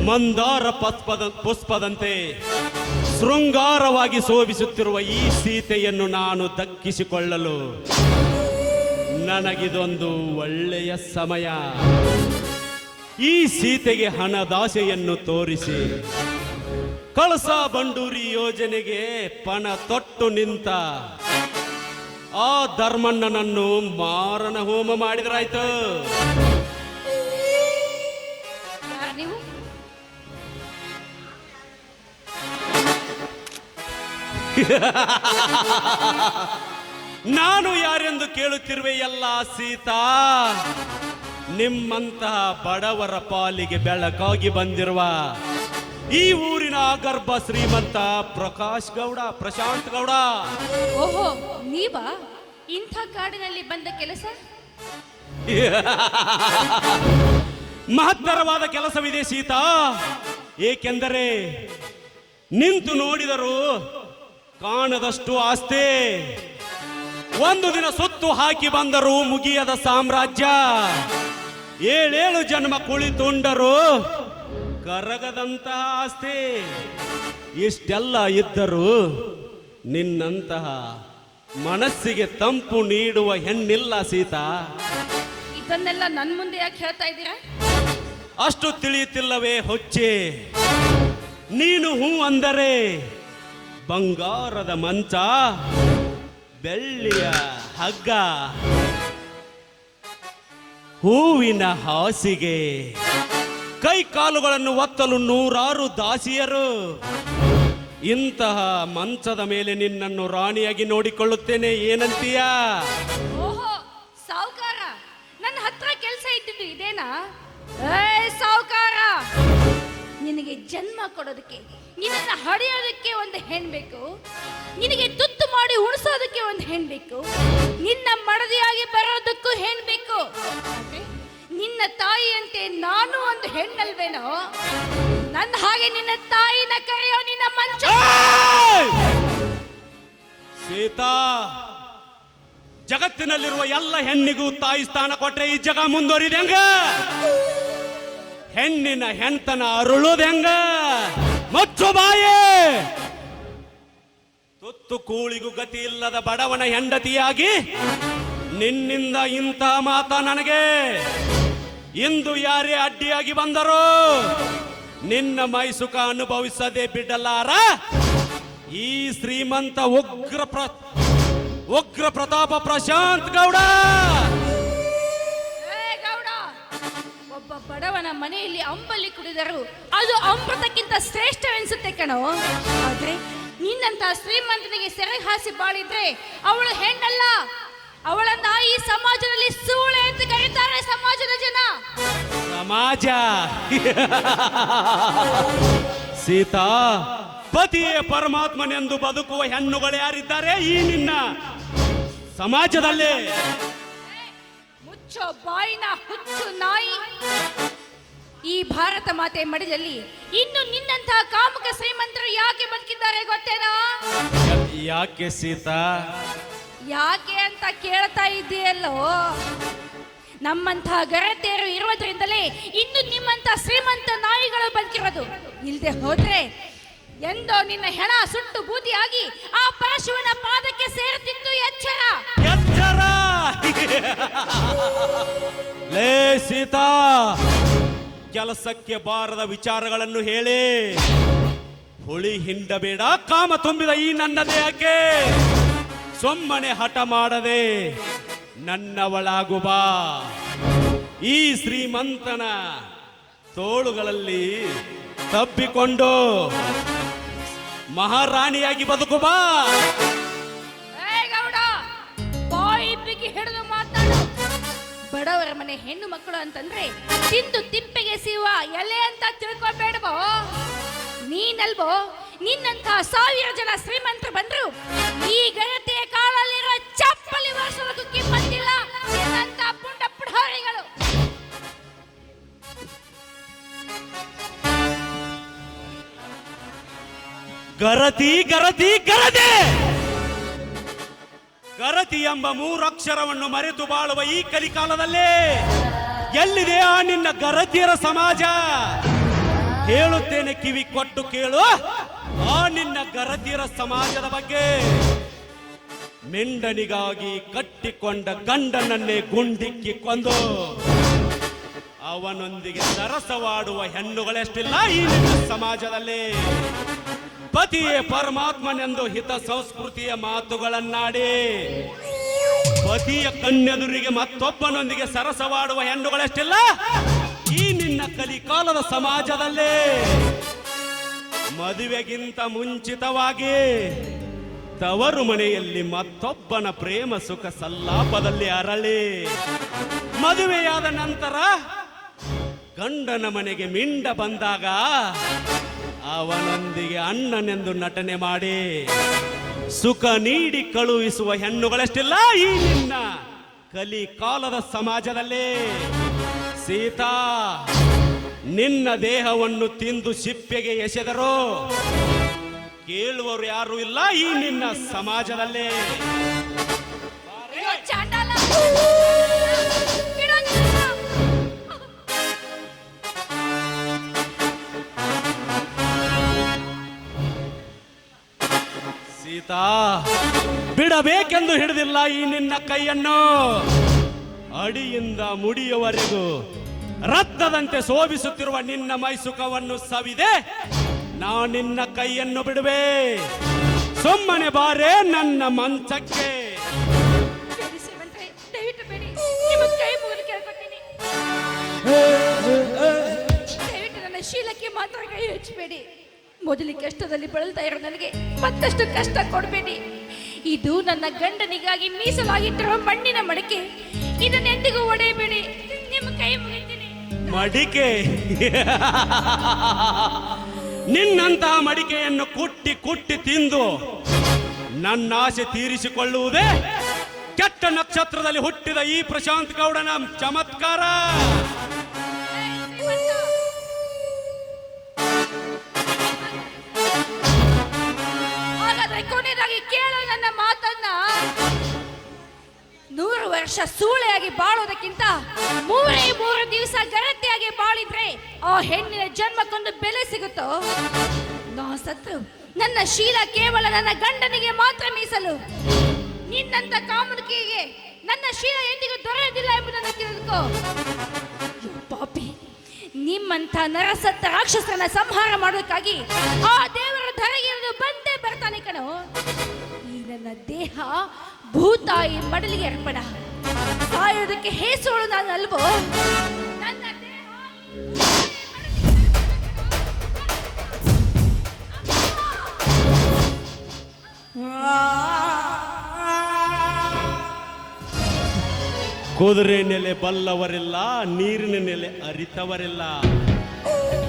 ಮಂದಾರ ಪುಷ್ಪದಂತೆ ಶೃಂಗಾರವಾಗಿ ಶೋಭಿಸುತ್ತಿರುವ ಈ ಸೀತೆಯನ್ನು ನಾನು ದಕ್ಕಿಸಿಕೊಳ್ಳಲು ನನಗಿದೊಂದು ಒಳ್ಳೆಯ ಸಮಯ. ಈ ಸೀತೆಗೆ ಹಣದಾಸೆಯನ್ನು ತೋರಿಸಿ ಕಳಸ ಬಂಡೂರಿ ಯೋಜನೆಗೆ ಪಣ ತೊಟ್ಟು ನಿಂತ ಆ ಧರ್ಮಣ್ಣನನ್ನು ಮಾರಣ ಹೋಮ ಮಾಡಿದ್ರಾಯ್ತು. ನೀವು ನಾನು ಯಾರೆಂದು ಕೇಳುತ್ತಿರುವೆ ಎಲ್ಲ ಸೀತಾ. ನಿಮ್ಮಂತಹ ಬಡವರ ಪಾಲಿಗೆ ಬೆಳಕಾಗಿ ಬಂದಿರುವ ಈ ಊರಿನ ಗರ್ಭ ಶ್ರೀಮಂತ ಪ್ರಶಾಂತ್ ಗೌಡ. ಓಹೋ, ನೀವಾ? ಇಂಥ ಕಾಡಿನಲ್ಲಿ ಬಂದ ಕೆಲಸ? ಮಹತ್ತರವಾದ ಕೆಲಸವಿದೆ ಸೀತಾ. ಏಕೆಂದರೆ ನಿಂತು ನೋಡಿದರೂ ಕಾಣದಷ್ಟು ಆಸ್ತಿ, ಒಂದು ದಿನ ಸುತ್ತು ಹಾಕಿ ಬಂದರೂ ಮುಗಿಯದ ಸಾಮ್ರಾಜ್ಯ, 7 ಜನ್ಮ ಕುಳಿತುಂಡರು ಕರಗದಂತಹ ಆಸ್ತಿ, ಇಷ್ಟೆಲ್ಲ ಇದ್ದರೂ ನಿನ್ನಂತಹ ಮನಸ್ಸಿಗೆ ತಂಪು ನೀಡುವ ಹೆಣ್ಣಿಲ್ಲ ಸೀತಾ. ಇದನ್ನೆಲ್ಲ ನನ್ನ ಮುಂದೆ ಯಾಕೆ ಹೇಳ್ತಾ ಇದ್ದೀರಾ? ಅಷ್ಟು ತಿಳಿಯುತ್ತಿಲ್ಲವೇ ಹೊಚ್ಚೆ? ನೀನು ಹೂ ಅಂದರೆ ಬಂಗಾರದ ಮಂಚ, ಬೆಳ್ಳಿಯ ಹಗ್ಗ, ಹೂವಿನ ಹಾಸಿಗೆ, ಕೈ ಕಾಲುಗಳನ್ನು ಒತ್ತಲು 100 ದಾಸಿಯರು. ಇಂತಹ ಮಂಚದ ಮೇಲೆ ನಿನ್ನನ್ನು ರಾಣಿಯಾಗಿ ನೋಡಿಕೊಳ್ಳುತ್ತೇನೆ, ಏನಂತೀಯ? ಓಹೋ, ಸಾವುಕಾರ, ನನ್ನ ಹತ್ರ ಕೆಲಸ ಇದ್ದಿದ್ದು ಇದೇನಾ? ಸಾವುಕಾರ, ನಿನಗೆ ಜನ್ಮ ಕೊಡೋದಕ್ಕೆ, ನಿನ್ನನ್ನು ಹಡೆಯೋದಕ್ಕೆ ಒಂದು ಹೆಣ್ ಬೇಕು, ನಿನಗೆ ತುತ್ತು ಮಾಡಿ ಉಣಿಸೋದಕ್ಕೆ ಒಂದು ಹೆಣ್ ಬೇಕು, ನಿನ್ನ ಮಡದಿಯಾಗಿ ಬರೋದಕ್ಕೂ ಹೆಣ್ ಬೇಕು. ನಿನ್ನ ತಾಯಿಯಂತೆ ನಾನು ಒಂದು ಹೆಣ್ಣಲ್ವೇನೋ? ನನ್ನ ಹಾಗೆ ನಿನ್ನ ತಾಯಿನ ಕರೆಯೋ ನಿನ್ನ ಮಂಚ. ಸೀತಾ, ಜಗತ್ತಿನಲ್ಲಿರುವ ಎಲ್ಲ ಹೆಣ್ಣಿಗೂ ತಾಯಿ ಸ್ಥಾನ ಕೊಟ್ರೆ ಈ ಜಗ ಮುಂದುವರಿದೆ ಹೆಂಗ? ಹೆಣ್ಣಿನ ಹೆಣ್ತನ ಅರುಳೋದು ಹೆಂಗ? ಮಚ್ಚು ಬಾಯೇ. ತುತ್ತು ಕೂಳಿಗೂ ಗತಿ ಇಲ್ಲದ ಬಡವನ ಹೆಂಡತಿಯಾಗಿ ನಿನ್ನಿಂದ ಇಂಥ ಮಾತ ನನಗೆ ಇಂದು ಯಾರೇ ಅಡ್ಡಿಯಾಗಿ ಬಂದರು ನಿನ್ನ ಮೈಸುಖ ಅನುಭವಿಸದೆ ಬಿಡಲಾರ ಈ ಶ್ರೀಮಂತ ಉಗ್ರ ಪ್ರತಾಪ ಪ್ರಶಾಂತ್ ಗೌಡ. ಗೌಡ, ಒಬ್ಬ ಬಡವನ ಮನೆಯಲ್ಲಿ ಅಂಬಲಿ ಕುಡಿದರು ಅದು ಅಮೃತಕ್ಕಿಂತ ಶ್ರೇಷ್ಠವೆನಿಸುತ್ತೆ ಕಣೋ. ಆದ್ರೆ ನಿನ್ನಂತ ಶ್ರೀಮಂತನಿಗೆ ಸೆರೆ ಹಾಸಿ ಬಾಳಿದ್ರೆ ಅವಳು ಹೆಣ್ಣಲ್ಲ, ಅವಳನ್ನ ಈ ಸಮಾಜದಲ್ಲಿ ಸೂಳೆ ಅಂತ ಕರೀತಾರೆ ಸಮಾಜದ ಜನ. ಸಮಾಜ ಸೀತಾ, ಪತಿಯೇ ಪರಮಾತ್ಮನೆಂದು ಬದುಕುವ ಹೆಣ್ಣುಗಳು ಯಾರಿದ್ದಾರೆ ಈ ನಿನ್ನ ಸಮಾಜದಲ್ಲಿ? ಮುಚ್ಚೋ ಬಾಯಿನ ಹುಚ್ಚು ನಾಯಿ. ಈ ಭಾರತ ಮಾತೆ ಮಡಿದಲ್ಲಿ ಇನ್ನು ನಿನ್ನಂತಹ ಕಾಮುಕ ಶ್ರೀಮಂತರು ಯಾಕೆ ಬದುಕಿದ್ದಾರೆ ಗೊತ್ತೇನಾ? ಯಾಕೆ ಸೀತಾ? ಯಾಕೆ ಅಂತ ಕೇಳ್ತಾ ಇದೆಯಲ್ಲೋ. ನಮ್ಮಂತಹ ಗರತೆಯರು ಇರೋದ್ರಿಂದಲೇ ಇನ್ನು ನಿಮ್ಮಂತ ಶ್ರೀಮಂತ ನಾಯಿಗಳು ಬದುಕಿರೋದು. ಇಲ್ಲದೆ ಹೋದ್ರೆ ಎಂದೋ ನಿನ್ನ ಹೆಣ ಸುಟ್ಟು ಬೂದಿಯಾಗಿ ಆ ಪರಶುವನ ಪಾದಕ್ಕೆ ಸೇರುತ್ತಿತ್ತು. ಎಚ್ಚರ ಎಚ್ಚರ. ಲೇ ಸೀತಾ, ಕೆಲಸಕ್ಕೆ ಬಾರದ ವಿಚಾರಗಳನ್ನು ಹೇಳಿ ಹುಳಿ ಹಿಂಡಬೇಡ. ಕಾಮ ತುಂಬಿದ ಈ ನನ್ನ ದೇಹಕ್ಕೆ ಸೊಮ್ಮನೆ ಹಠ ಮಾಡದೆ ನನ್ನವಳಾಗು ಬಾ. ಈ ಶ್ರೀಮಂತನ ತೋಳುಗಳಲ್ಲಿ ತಬ್ಬಿಕೊಂಡು ಮಹಾರಾಣಿಯಾಗಿ ಬದುಕು ಬಾ. ಗೌಡ, ಬಾಯಿ ಬಿಗಿ ಹಿಡಿದು ಮಾತಾಡು. ಬಡವರ ಮನೆ ಹೆಣ್ಣು ಮಕ್ಕಳು ಅಂತಂದ್ರೆ ತಿಂದು ತಿಪ್ಪೆಗೆ ಸಿಗುವ ಎಲೆ ಅಂತ ತಿಳ್ಕೊಬೇಡವೋ. ನೀನಲ್ವೋ, ನಿನ್ನಂತಹ 1000 ಜನ ಶ್ರೀಮಂತರು ಬಂದ್ರು ಈ ಗಣತೆಯ ಕಾಲಲ್ಲಿರೋ ಚಪ್ಪಲಿ ವರ್ಷದಕ್ಕೂ ಕಿಮ್ಮತ್ತಿಲ್ಲ ನಿನ್ನಂತ ಪುಂಡ ಪುಢಾರಿಗಳು. ಗರತಿ ಗರತಿ ಗರದೆ. ಗರತಿ ಎಂಬ ಮೂರಕ್ಷರವನ್ನು ಮರೆತು ಬಾಳುವ ಈ ಕಲಿಕಾಲದಲ್ಲಿ ಎಲ್ಲಿದೆ ಆ ನಿನ್ನ ಗರತಿಯರ ಸಮಾಜ? ಹೇಳುತ್ತೇನೆ, ಕಿವಿ ಕೊಟ್ಟು ಕೇಳು ಆ ನಿನ್ನ ಗರತಿಯರ ಸಮಾಜದ ಬಗ್ಗೆ. ಮೆಂಡನಿಗಾಗಿ ಕಟ್ಟಿಕೊಂಡ ಗಂಡನನ್ನೇ ಗುಂಡಿಕ್ಕಿ ಕೊಂದು ಅವನೊಂದಿಗೆ ಸರಸವಾಡುವ ಹೆಣ್ಣುಗಳೆಷ್ಟಿಲ್ಲ ಈ ನಿನ್ನ ಸಮಾಜದಲ್ಲಿ. ಪತಿಯೇ ಪರಮಾತ್ಮನೆಂದು ಹಿತ ಸಂಸ್ಕೃತಿಯ ಮಾತುಗಳನ್ನಾಡಿ ಪತಿಯ ಕಣ್ಣೆದುರಿಗೆ ಮತ್ತೊಬ್ಬನೊಂದಿಗೆ ಸರಸವಾಡುವ ಹೆಣ್ಣುಗಳೆಷ್ಟಿಲ್ಲ ಈ ನಿನ್ನ ಕಲಿಕಾಲದ ಸಮಾಜದಲ್ಲಿ. ಮದುವೆಗಿಂತ ಮುಂಚಿತವಾಗಿ ತವರು ಮನೆಯಲ್ಲಿ ಮತ್ತೊಬ್ಬನ ಪ್ರೇಮ ಸುಖ ಸಲ್ಲಾಪದಲ್ಲಿ ಅರಳಿ, ಮದುವೆಯಾದ ನಂತರ ಗಂಡನ ಮನೆಗೆ ಮಿಂಡ ಬಂದಾಗ ಅವನೊಂದಿಗೆ ಅಣ್ಣನೆಂದು ನಟನೆ ಮಾಡಿ ಸುಖ ನೀಡಿ ಕಳುಹಿಸುವ ಹೆಣ್ಣುಗಳೆಷ್ಟಿಲ್ಲ ಈ ನಿನ್ನ ಕಲಿಕಾಲದ ಸಮಾಜದಲ್ಲಿ. ಸೀತಾ, ನಿನ್ನ ದೇಹವನ್ನು ತಿಂದು ಸಿಪ್ಪೆಗೆ ಎಸೆದರು ಕೇಳುವವರು ಯಾರು ಇಲ್ಲ ಈ ನಿನ್ನ ಸಮಾಜದಲ್ಲಿ. ಅಯ್ಯೋ ಚಾಂಡಾಲ! ಸೀತಾ, ಬಿಡಬೇಕೆಂದು ಹಿಡಿದಿಲ್ಲ ಈ ನಿನ್ನ ಕೈಯನ್ನು. ಅಡಿಯಿಂದ ಮುಡಿಯವರೆಗೂ ರಕ್ತದಂತೆ ಶೋಭಿಸುತ್ತಿರುವ ನಿನ್ನ ಮೈಸುಖವನ್ನು ಸವಿದೆ ನಾ ನಿನ್ನ ಕೈಯನ್ನು ಬಿಡುವೆ. ಸುಮ್ಮನೆ ಬಾರೆ ನನ್ನ ಮಂಚಕ್ಕೆ. ದಯವಿಟ್ಟು ಬೇಡಿ, ನಿಮ್ಮ ಕೈ ಮುಗಿದು ಕೇಳ್ಕೊತೀನಿ. ದಯವಿಟ್ಟು ನನ್ನ ಶೀಲಕ್ಕೆ ಮಾತ್ರ ಕೈ ಹಚ್ಚಬೇಡಿ. ಮೊದಲ ಕಷ್ಟದಲ್ಲಿ ಬಳಲ್ತಾ ಇರೋ ನನಗೆ ಮತ್ತಷ್ಟು ಕಷ್ಟ ಕೊಡಬೇಡಿ. ಇದು ನನ್ನ ಗಂಡನಿಗಾಗಿ ಮೀಸಲಾಗಿಟ್ಟಿರುವ ಮಣ್ಣಿನ ಮಡಿಕೆ. ಇದನ್ನೆಂದಿಗೂ ಒಡೆಯಬೇಡಿ. ನಿಮ್ಮ ಕೈ ಮುಗಿತೀನಿ. ಮಡಿಕೆ? ನಿನ್ನಂತಹ ಮಡಿಕೆಯನ್ನು ಕುಟ್ಟಿ ಕುಟ್ಟಿ ತಿಂದು ನನ್ನ ಆಸೆ ತೀರಿಸಿಕೊಳ್ಳುವುದೇ ಕೆಟ್ಟ ನಕ್ಷತ್ರದಲ್ಲಿ ಹುಟ್ಟಿದ ಈ ಪ್ರಶಾಂತ್ ಗೌಡನ ಚಮತ್ಕಾರ. ಹಾಗಾದ್ರೆ ಕೊನೆಯದಾಗಿ ಕೇಳು ನನ್ನ ಮಾತನ್ನ. 100 ವರ್ಷ ಸೂಳೆಯಾಗಿ ಬಾಳೋದಕ್ಕಿಂತ 3 ದಿವಸ ಗರತಿಯಾಗಿ ಬಾಳಿದ್ರೆ ಆ ಹೆಣ್ಣಿನ ಜನ್ಮಕ್ಕೊಂದು ಬೆಲೆ ಸಿಗುತ್ತೋ? ನಾ ಸತ್ತು ನನ್ನ ಶೀಲ ಕೇವಲ ನನ್ನ ಗಂಡನಿಗೆ ಮಾತ್ರ ಮೀಸಲು. ನಿನ್ನಂತ ಕಾಮುಕಿಗೆ ನನ್ನ ಶೀಲ ಎಂದಿಗೂ ದೊರೆಯೋದಿಲ್ಲ ಎಂಬುದನ್ನು ತಿಳಿದುಕೋ. ಪಾಪಿ, ನಿಮ್ಮಂಥ ನರಸತ್ತ ರಾಕ್ಷಸರನ್ನ ಸಂಹಾರ ಮಾಡೋದಕ್ಕಾಗಿ ಆ ದೇವರ ಧರೆಗಿರಿದು ಬಂದೇ ಬರ್ತಾನೆ ಕಣೋ. ಈ ನನ್ನ ದೇಹ ಭೂತಾಯಿ ಮಡಲಿಗೆ ಅರ್ಪಣ. ಸಾಯೋದಕ್ಕೆ ಹೇಸೋಳು ನಾನು ಅಲ್ವೋ? ನನ್ನ ದೇಹ ಕುದುರೆ ನೆಲೆ ಬಲ್ಲವರಿಲ್ಲ, ನೀರಿನ ನೆಲೆ ಅರಿತವರಿಲ್ಲ,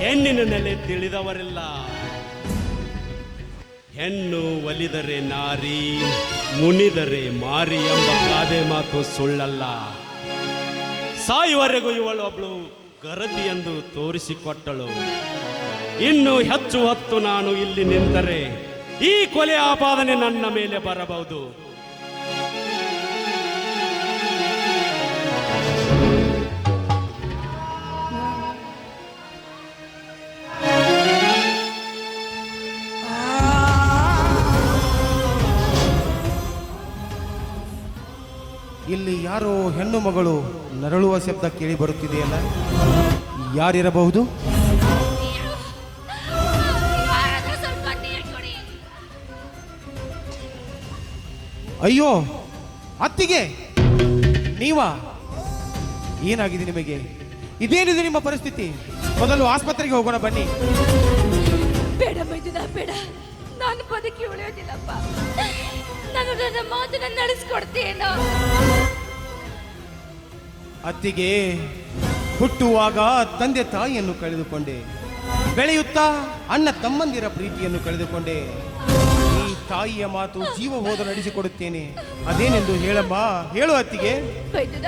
ಹೆಣ್ಣಿನ ನೆಲೆ ತಿಳಿದವರಿಲ್ಲ. ಹೆಣ್ಣು ಒಲಿದರೆ ನಾರಿ, ಮುನಿದರೆ ಮಾರಿ ಎಂಬ ಗಾದೆ ಮಾತು ಸುಳ್ಳಲ್ಲ. ಸಾಯುವರೆಗೂ ಇವಳು ಒಬ್ಳು ಗರತಿ ಎಂದು ತೋರಿಸಿಕೊಟ್ಟಳು. ಇನ್ನು ಹೆಚ್ಚು ಹೊತ್ತು ನಾನು ಇಲ್ಲಿ ನಿಂತರೆ ಈ ಕೊಲೆ ಆಪಾದನೆ ನನ್ನ ಮೇಲೆ ಬರಬಹುದು. ಇಲ್ಲಿ ಯಾರೋ ಹೆಣ್ಣು ಮಗಳು ನರಳುವ ಶಬ್ದ ಕೇಳಿ ಬರುತ್ತಿದೆಯಲ್ಲ, ಯಾರಿರಬಹುದು? ಅಯ್ಯೋ ಅತ್ತಿಗೆ, ನೀವಾ? ಏನಾಗಿದೆ ನಿಮಗೆ? ಇದೇನಿದೆ ನಿಮ್ಮ ಪರಿಸ್ಥಿತಿ? ಮೊದಲು ಆಸ್ಪತ್ರೆಗೆ ಹೋಗೋಣ ಬನ್ನಿ. ಬೇಡ ಮೈದುನ, ಬೇಡ. ನಾನು ಬದುಕಿ ಉಳಿಯೋದಿಲ್ಲಪ್ಪ. ನಾನು ನನ್ನ ಮಾತನ್ನ ನಡೆಸ್ಕೊಡ್ತೇನೋ. ಅತ್ತಿಗೆ, ಹುಟ್ಟುವಾಗ ತಂದೆ ತಾಯಿಯನ್ನು ಕಳೆದುಕೊಂಡೆ, ಬೆಳೆಯುತ್ತಾ ಅಣ್ಣ ತಮ್ಮಂದಿರ ಪ್ರೀತಿಯನ್ನು ಕಳೆದುಕೊಂಡೆ. ಈ ತಾಯಿಯ ಮಾತು ಜೀವ ಹೋದ ನಡೆಸಿಕೊಡುತ್ತೇನೆ, ಅದೇನೆಂದು ಹೇಳಮ್ಮ, ಹೇಳು ಅತ್ತಿಗೆ. ಮೈದುನ,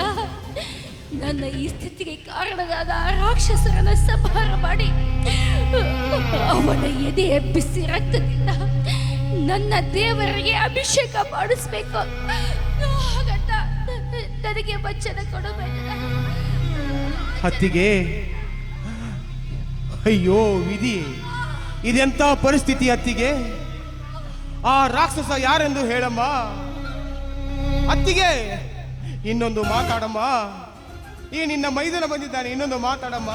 ನನ್ನ ಈ ಸ್ಥಿತಿಗೆ ಕಾರಣವಾದ ರಾಕ್ಷಸರನ್ನ ಸಂಹಾರ ಮಾಡಿ ಅವನ ಎದೆಯ ಬಿಸಿ ರಕ್ತದಿಂದ ನನ್ನ ದೇವರಿಗೆ ಅಭಿಷೇಕ ಮಾಡಿಸ್ಬೇಕು. ನನಗೆ ವಚನ ಕೊಡು ಬೇಡ. ಅತ್ತಿಗೆ, ಅಯ್ಯೋ ವಿಧಿ, ಇದೆಂತ ಪರಿಸ್ಥಿತಿ ಅತ್ತಿಗೆ? ಆ ರಾಕ್ಷಸ ಯಾರೆಂದು ಹೇಳಮ್ಮ. ಅತ್ತಿಗೆ, ಇನ್ನೊಂದು ಮಾತಾಡಮ್ಮ. ಈ ನಿನ್ನ ಮೈದನ ಬಂದಿದ್ದಾನೆ, ಇನ್ನೊಂದು ಮಾತಾಡಮ್ಮ.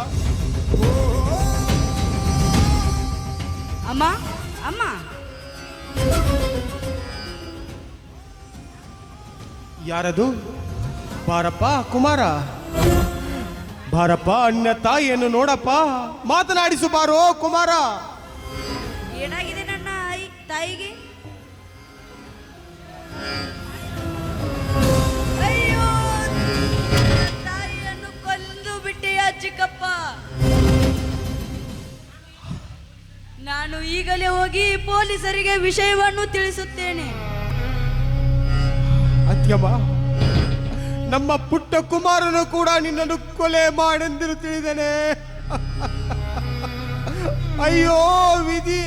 ಅಮ್ಮ ಅಮ್ಮ, ಯಾರದು? ಬಾರಪ್ಪ ಕುಮಾರ, ಬಾರಪ್ಪ, ಅಣ್ಣ ತಾಯಿಯನ್ನು ನೋಡಪ್ಪ, ಮಾತನಾಡಿಸು ಬಾರೋ ಕುಮಾರ. ಏನಾಗಿದೆ ನನ್ನ ತಾಯಿಗೆ? ಅಯ್ಯೋ, ತಾಯಿಯನ್ನು ಕೊಂದು ಬಿಟ್ಟೆಯ ಚಿಕ್ಕಪ್ಪ. ನಾನು ಈಗಲೇ ಹೋಗಿ ಪೊಲೀಸರಿಗೆ ವಿಷಯವನ್ನು ತಿಳಿಸುತ್ತೇನೆ. ಅತ್ಯಮ್ಮ, ನಮ್ಮ ಪುಟ್ಟ ಕುಮಾರನು ಕೂಡ ನಿನ್ನನ್ನು ಕೊಲೆ ಮಾಡೆಂದಿರು ತಿಳಿದೇನೆ. ಅಯ್ಯೋ ವಿಧಿ.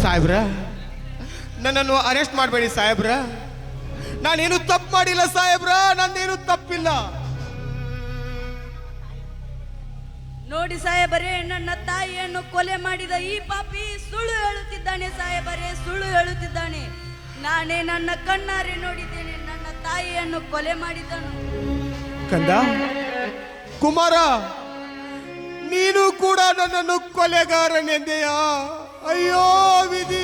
ಸಾಹೇಬ್ರ, ನನ್ನನ್ನು ಅರೆಸ್ಟ್ ಮಾಡಬೇಡಿ ಸಾಹೇಬ್ರ. ನಾನೇನು ತಪ್ಪು ಮಾಡಿಲ್ಲ ಸಾಹೇಬ್ರ, ನಂದೇನು ತಪ್ಪಿಲ್ಲ. ನೋಡಿ ಸಾಹೇಬರೇ, ನನ್ನ ತಾಯಿಯನ್ನು ಕೊಲೆ ಮಾಡಿದ ಈ ಪಾಪಿ ಸುಳ್ಳು ಹೇಳುತ್ತಿದ್ದಾನೆ ಸಾಹೇಬರೇ, ಸುಳ್ಳು ಹೇಳುತ್ತಿದ್ದಾನೆ. ನಾನೇ ನನ್ನ ಕಣ್ಣಾರೆ ನೋಡಿದ್ದೇನೆ ನನ್ನ ತಾಯಿಯನ್ನು ಕೊಲೆ ಮಾಡಿದನು. ಕಂದ ಕುಮಾರ, ನೀನು ಕೂಡ ನನ್ನನ್ನು ಕೊಲೆಗಾರನೆಂದೆಯಾ? ಅಯ್ಯೋ ವಿಧಿ.